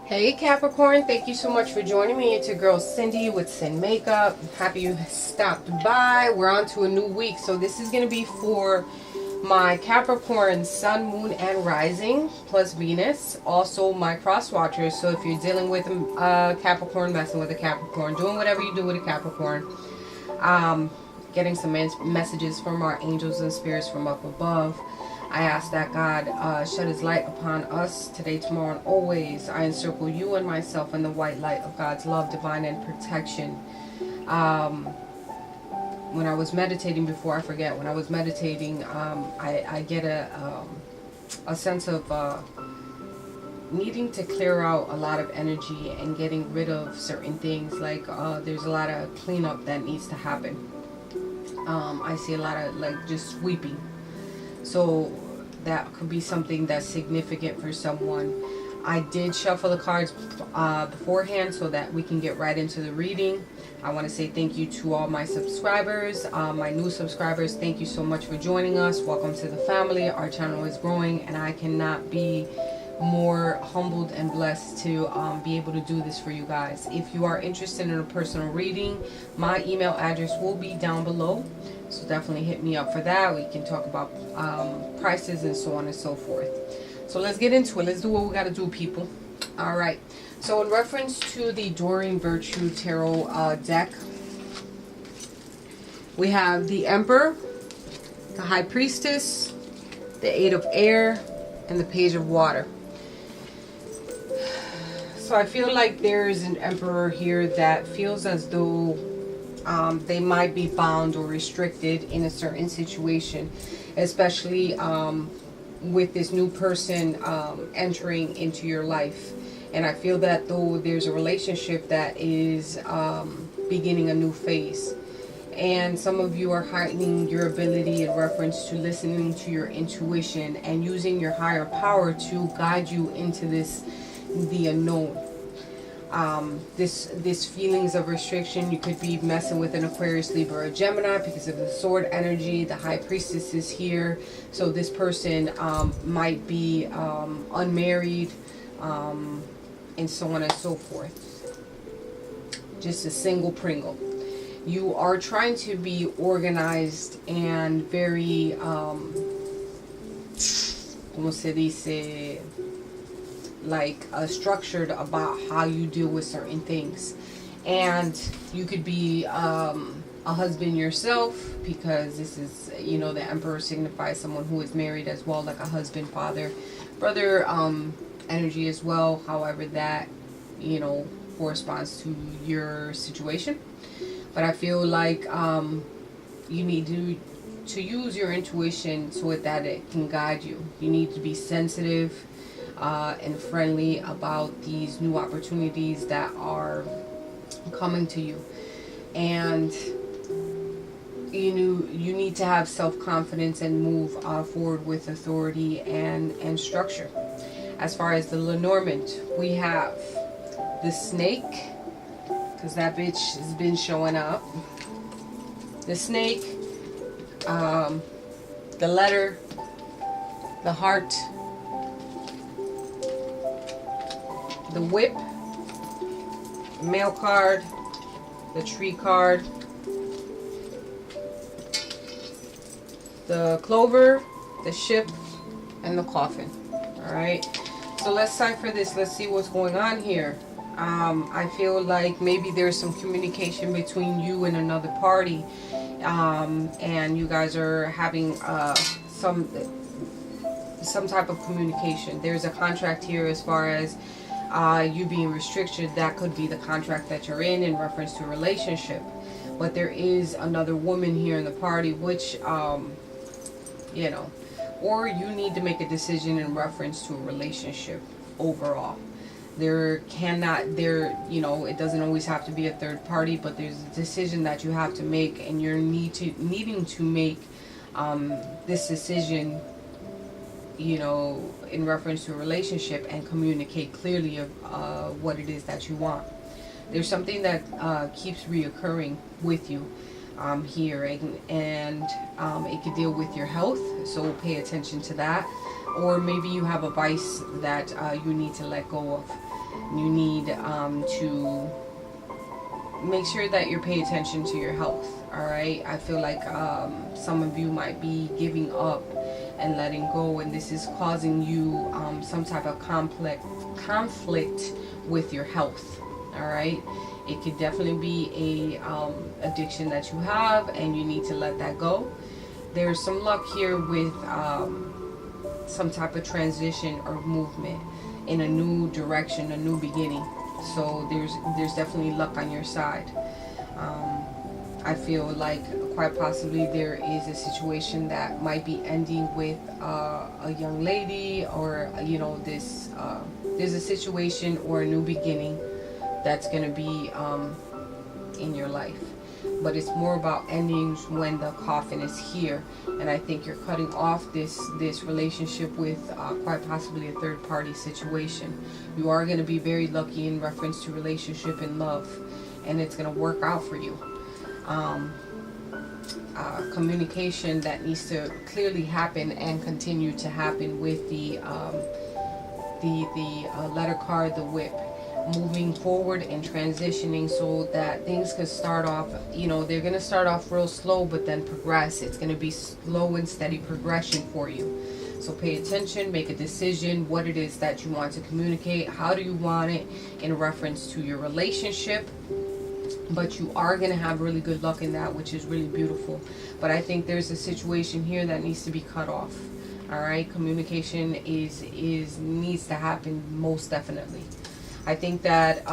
Hey Capricorn, thank you so much for joining me. It's your girl Cindy with Sin Makeup. Happy you stopped by. We're on to a new week. So this is going to be for my Capricorn Sun, Moon, and Rising plus Venus. Also my cross watchers. So if you're dealing with a Capricorn, messing with a Capricorn, doing whatever you do with a Capricorn, getting some messages from our angels and spirits from up above. I ask that God shed his light upon us today, tomorrow, and always. I encircle you and myself in the white light of God's love, divine, and protection. When I was meditating, before I forget, when I was meditating, I get a sense of needing to clear out a lot of energy and getting rid of certain things. Like there's a lot of cleanup that needs to happen. I see a lot of like just sweeping. So that could be something that's significant for someone. I did shuffle the cards beforehand so that we can get right into the reading. I want to say thank you to all my subscribers, my new subscribers. Thank you so much for joining us. Welcome to the family. Our channel is growing and I cannot be more humbled and blessed to be able to do this for you guys. If you are interested in a personal reading, my email address will be down below. So definitely hit me up for that. We can talk about prices and so on and so forth. So let's get into it. Let's do what we got to do, people. All right. So in reference to the Doreen Virtue Tarot deck, we have the Emperor, the High Priestess, the Eight of Air, and the Page of Water. So I feel like there is an Emperor here that feels as though they might be bound or restricted in a certain situation, especially with this new person entering into your life. And I feel that though there's a relationship that is beginning a new phase, and some of you are heightening your ability in reference to listening to your intuition and using your higher power to guide you into the unknown. This feelings of restriction, you could be messing with an Aquarius, Libra, or Gemini because of the sword energy. The High Priestess is here, so this person might be unmarried, and so on and so forth. Just a single Pringle. You are trying to be organized and very como se dice, like structured about how you deal with certain things. And you could be a husband yourself, because this is, you know, the Emperor signifies someone who is married as well, like a husband, father, brother energy as well, however that, you know, corresponds to your situation. But I feel like you need to use your intuition so that it can guide you. You need to be sensitive and friendly about these new opportunities that are coming to you. And you need to have self-confidence and move forward with authority and structure. As far as the Lenormand, we have the Snake, because that bitch has been showing up. The Snake, the Letter, the Heart, the Whip, Male card, the Tree card, the Clover, the Ship, and the Coffin. Alright, so let's cipher this. Let's see what's going on here. I feel like maybe there's some communication between you and another party, and you guys are having some type of communication. There's a contract here as far as you being restricted. That could be the contract that you're in reference to a relationship. But there is another woman here in the party, which you know, or you need to make a decision in reference to a relationship overall. You know, it doesn't always have to be a third party, but there's a decision that you have to make, and you're needing to make this decision, you know, in reference to a relationship, and communicate clearly of what it is that you want. There's something that keeps reoccurring with you here, and it could deal with your health, so pay attention to that. Or maybe you have a vice that you need to let go of. You need to make sure that you're paying attention to your health. All right, I feel like some of you might be giving up and letting go, and this is causing you some type of conflict with your health. All right, it could definitely be a addiction that you have, and you need to let that go. There's some luck here with some type of transition or movement in a new direction, a new beginning. So there's definitely luck on your side. I feel like quite possibly there is a situation that might be ending with a young lady, or this there's a situation or a new beginning that's going to be in your life. But it's more about endings when the coffin is here, and I think you're cutting off this relationship with quite possibly a third party situation. You are going to be very lucky in reference to relationship and love, and it's going to work out for you. Communication that needs to clearly happen and continue to happen with the letter card, the whip. Moving forward and transitioning so that things could start off, they're going to start off real slow, but then progress. It's going to be slow and steady progression for you. So pay attention, make a decision what it is that you want to communicate. How do you want it in reference to your relationship? But you are going to have really good luck in that, which is really beautiful. But I think there's a situation here that needs to be cut off. All right, communication needs to happen, most definitely. I think that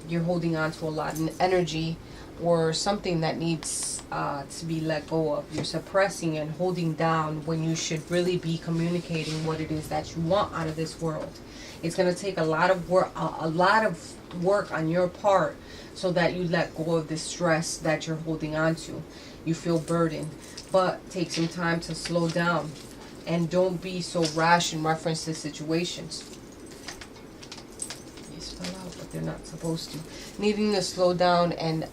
you're holding on to a lot of energy or something that needs to be let go of. You're suppressing and holding down when you should really be communicating what it is that you want out of this world. It's going to take a lot of work on your part so that you let go of the stress that you're holding on to. You feel burdened, but take some time to slow down and don't be so rash in reference to situations. Out, but they're not supposed to. Needing to slow down and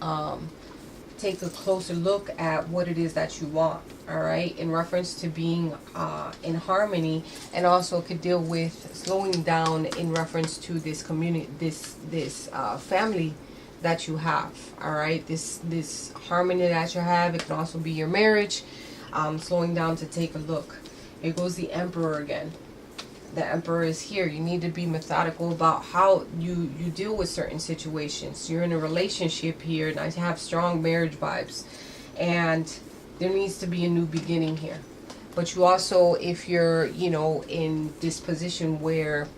take a closer look at what it is that you want. All right, in reference to being in harmony, and also could deal with slowing down in reference to this community, this family that you have. All right, this harmony that you have. It can also be your marriage. Slowing down to take a look. Here goes the Emperor again. The Emperor is here. You need to be methodical about how you deal with certain situations. You're in a relationship here, and I have strong marriage vibes, and there needs to be a new beginning here. But you also, if you're in this position where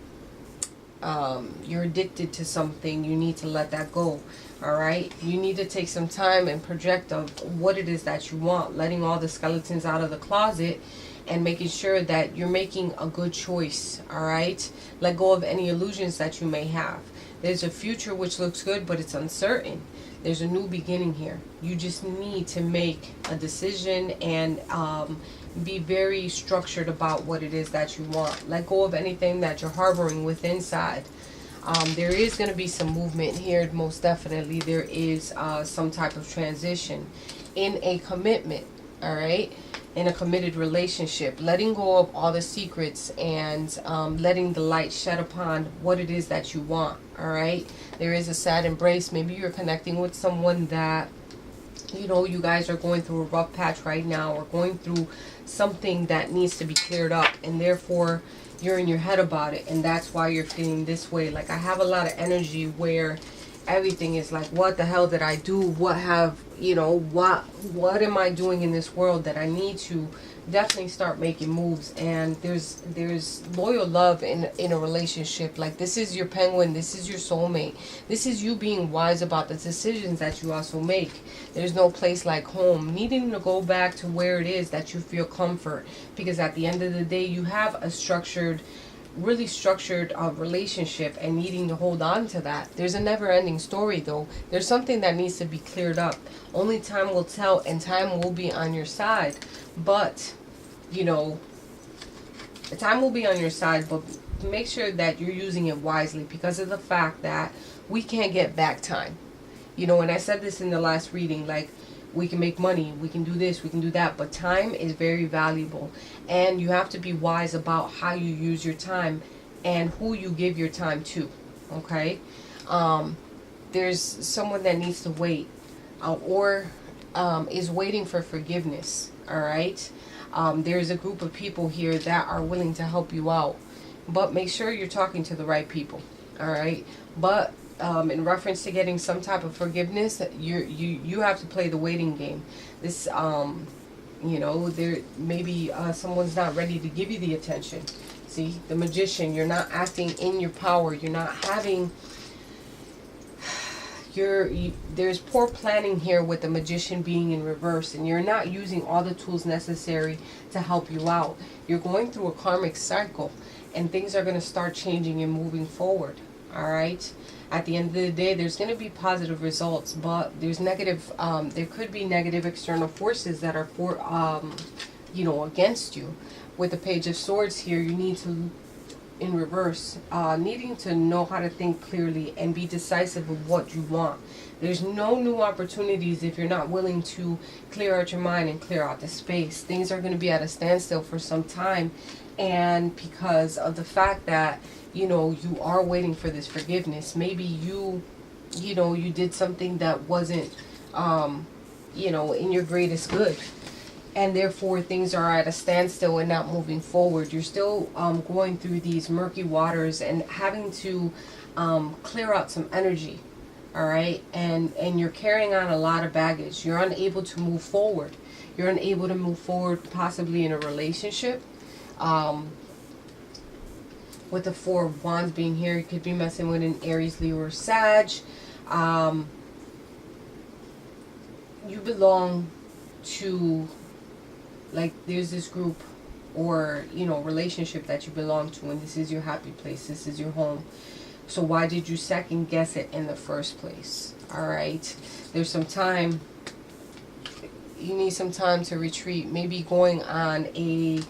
you're addicted to something, you need to let that go. All right, you need to take some time and project of what it is that you want, letting all the skeletons out of the closet and making sure that you're making a good choice. All right, let go of any illusions that you may have. There's a future which looks good, but it's uncertain. There's a new beginning here. You just need to make a decision and be very structured about what it is that you want. Let go of anything that you're harboring within inside. There is going to be some movement here, most definitely. There is some type of transition in a commitment. All right, in a committed relationship, letting go of all the secrets and letting the light shed upon what it is that you want. All right, there is a sad embrace. Maybe you're connecting with someone that you guys are going through a rough patch right now, or going through something that needs to be cleared up, and therefore you're in your head about it, and that's why you're feeling this way. Like, I have a lot of energy where everything is like, what the hell did I do? What am I doing in this world that I need to definitely start making moves? And there's loyal love in a relationship. Like, this is your penguin, this is your soulmate, this is you being wise about the decisions that you also make. There's no place like home. Needing to go back to where it is that you feel comfort, because at the end of the day you have a really structured relationship, and needing to hold on to that. There's a never-ending story, though. There's something that needs to be cleared up. Only time will tell, and time will be on your side. But the time will be on your side, but make sure that you're using it wisely, because of the fact that we can't get back time. And I said this in the last reading, like, we can make money, we can do this, we can do that, but time is very valuable, and you have to be wise about how you use your time and who you give your time to. okay? There's someone that needs to wait, or is waiting for forgiveness, all right? There's a group of people here that are willing to help you out, but make sure you're talking to the right people, all right? But in reference to getting some type of forgiveness, you have to play the waiting game. This you know, there maybe someone's not ready to give you the attention. See, the Magician, you're not acting in your power. You're not having there's poor planning here with the Magician being in reverse, and you're not using all the tools necessary to help you out. You're going through a karmic cycle, and things are going to start changing and moving forward, all right? At the end of the day, there's going to be positive results, but there's negative, there could be negative external forces that are you know, against you. With the Page of Swords here, you need to, in reverse, needing to know how to think clearly and be decisive of what you want. There's no new opportunities if you're not willing to clear out your mind and clear out the space. Things are going to be at a standstill for some time, and because of the fact that, you know, you are waiting for this forgiveness. Maybe you know, you did something that wasn't, you know, in your greatest good, and therefore things are at a standstill and not moving forward. You're still going through these murky waters and having to clear out some energy, all right? And you're carrying on a lot of baggage. You're unable to move forward. You're unable to move forward possibly in a relationship. With the Four of Wands being here, you could be messing with an Aries, Leo, or Sag. You belong to, like, there's this group or, you know, relationship that you belong to, and this is your happy place. This is your home. So why did you second guess it in the first place? All right. There's some time. You need some time to retreat. Maybe going on a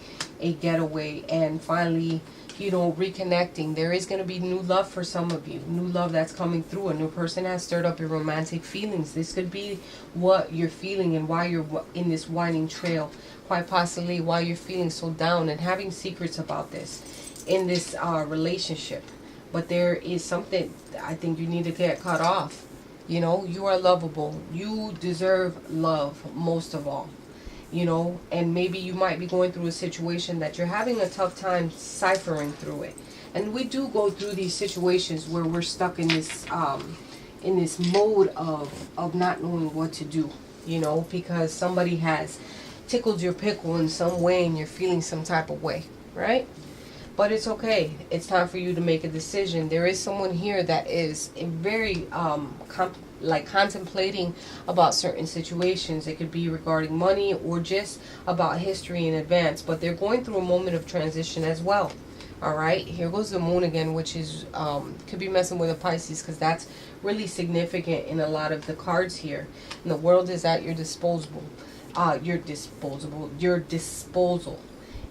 getaway and finally, you know, reconnecting. There is going to be new love for some of you. New love that's coming through. A new person has stirred up your romantic feelings. This could be what you're feeling and why you're in this winding trail. Quite possibly why you're feeling so down and having secrets about this in this relationship. But there is something I think you need to get cut off. You know, you are lovable. You deserve love most of all. You know, and maybe you might be going through a situation that you're having a tough time ciphering through it. And we do go through these situations where we're stuck in this mode of not knowing what to do, you know, because somebody has tickled your pickle in some way and you're feeling some type of way, right? But it's okay. It's time for you to make a decision. There is someone here that is very contemplating about certain situations. It could be regarding money or just about history in advance, but they're going through a moment of transition as well. All right, here goes the moon again, which is could be messing with a Pisces, because that's really significant in a lot of the cards here. And the world is at your disposal. Your disposal.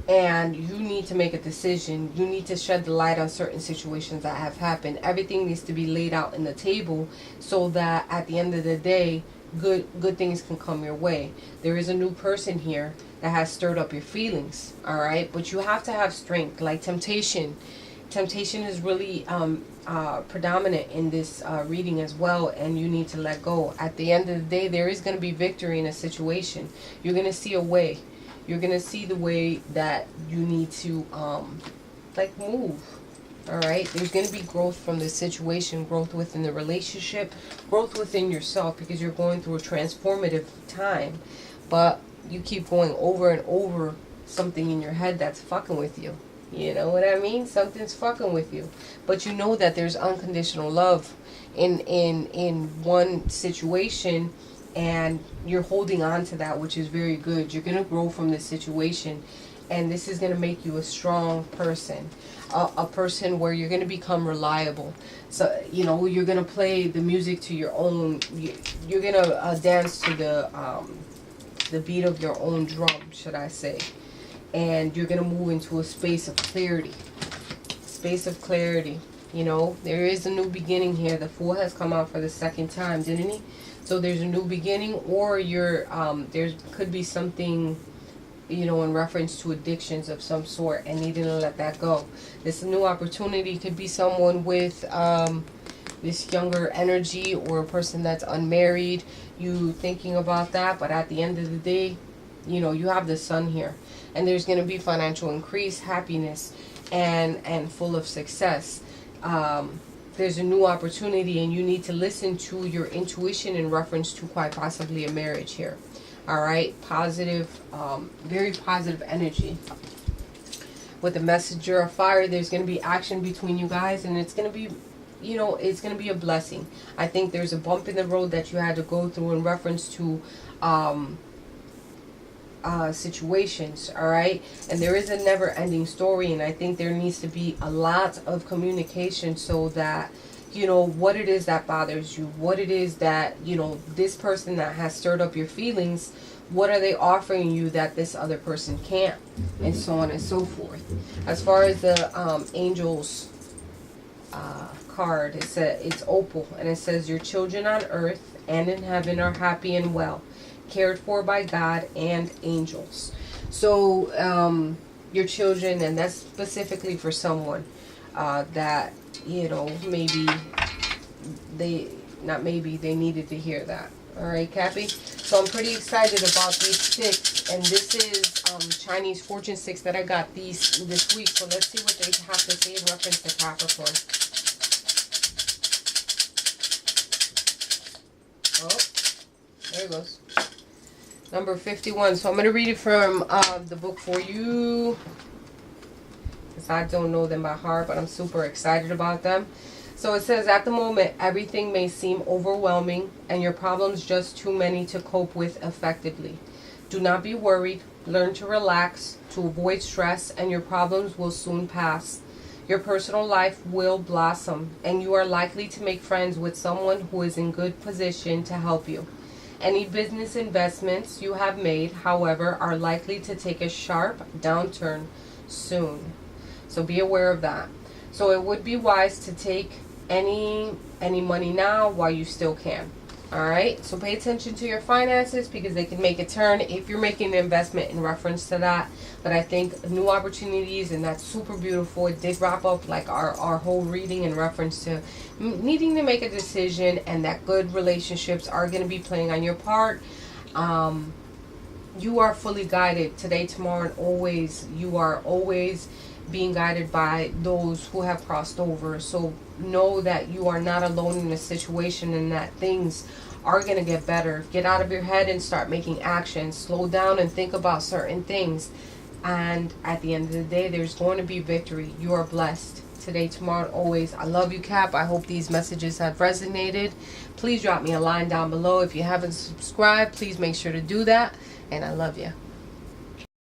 And you need to make a decision. You need to shed the light on certain situations that have happened. Everything needs to be laid out in the table so that at the end of the day, good things can come your way. There is a new person here that has stirred up your feelings, all right? But you have to have strength. Like temptation is really predominant in this reading as well, and you need to let go. At the end of the day, there is going to be victory in a situation. You're going to see a way. You're going to see the way that you need to like move. All right, there's going to be growth from this situation, growth within the relationship, growth within yourself, because you're going through a transformative time. But you keep going over and over something in your head that's fucking with you. You know what I mean? Something's fucking with you. But you know that there's unconditional love in one situation, and you're holding on to that, which is very good. You're going to grow from this situation, and this is going to make you a strong person. A person where you're going to become reliable. So, you know, you're going to play the music to your own, you're going to dance to the beat of your own drum, should I say. And you're going to move into a space of clarity. Space of clarity. You know, there is a new beginning here. The Fool has come out for the second time, didn't he? So there's a new beginning, or you're, there could be something, you know, in reference to addictions of some sort and needing to let that go. This new opportunity could be someone with this younger energy, or a person that's unmarried. You thinking about that, but at the end of the day, you know, you have the sun here, and there's going to be financial increase, happiness, and full of success. There's a new opportunity, and you need to listen to your intuition in reference to quite possibly a marriage here. All right, positive, very positive energy. With the messenger of fire, there's going to be action between you guys, and it's going to be, you know, it's going to be a blessing. I think there's a bump in the road that you had to go through in reference to situations, all right? And there is a never-ending story, and I think there needs to be a lot of communication so that, you know, what it is that bothers you, what it is that, you know, this person that has stirred up your feelings, what are they offering you that this other person can't, and so on and so forth. As far as the angels card, it's opal, and it says, your children on earth and in heaven are happy and well, cared for by God and angels. So your children, and that's specifically for someone that, you know, maybe they needed to hear that. All right, Cappy. So I'm pretty excited about these sticks, and this is Chinese fortune sticks that I got this week. So let's see what they have to say in reference to Capricorn. Oh, there it goes. Number 51. So I'm going to read it from the book for you, because I don't know them by heart, but I'm super excited about them. So it says, at the moment, everything may seem overwhelming and your problems just too many to cope with effectively. Do not be worried. Learn to relax, to avoid stress, and your problems will soon pass. Your personal life will blossom, and you are likely to make friends with someone who is in good position to help you. Any business investments you have made, however, are likely to take a sharp downturn soon. So be aware of that. So it would be wise to take any money now while you still can. All right, so pay attention to your finances, because they can make a turn if you're making an investment in reference to that. But I think new opportunities, and that's super beautiful. It did wrap up like our whole reading in reference to needing to make a decision, and that good relationships are going to be playing on your part. You are fully guided today, tomorrow, and always. You are always being guided by those who have crossed over. So know that you are not alone in this situation, and that things are going to get better. Get out of your head and start making actions. Slow down and think about certain things, and at the end of the day, there's going to be victory. You are blessed today, tomorrow, and always. I love you, Cap. I hope these messages have resonated. Please drop me a line down below. If you haven't subscribed, please make sure to do that, and I love you.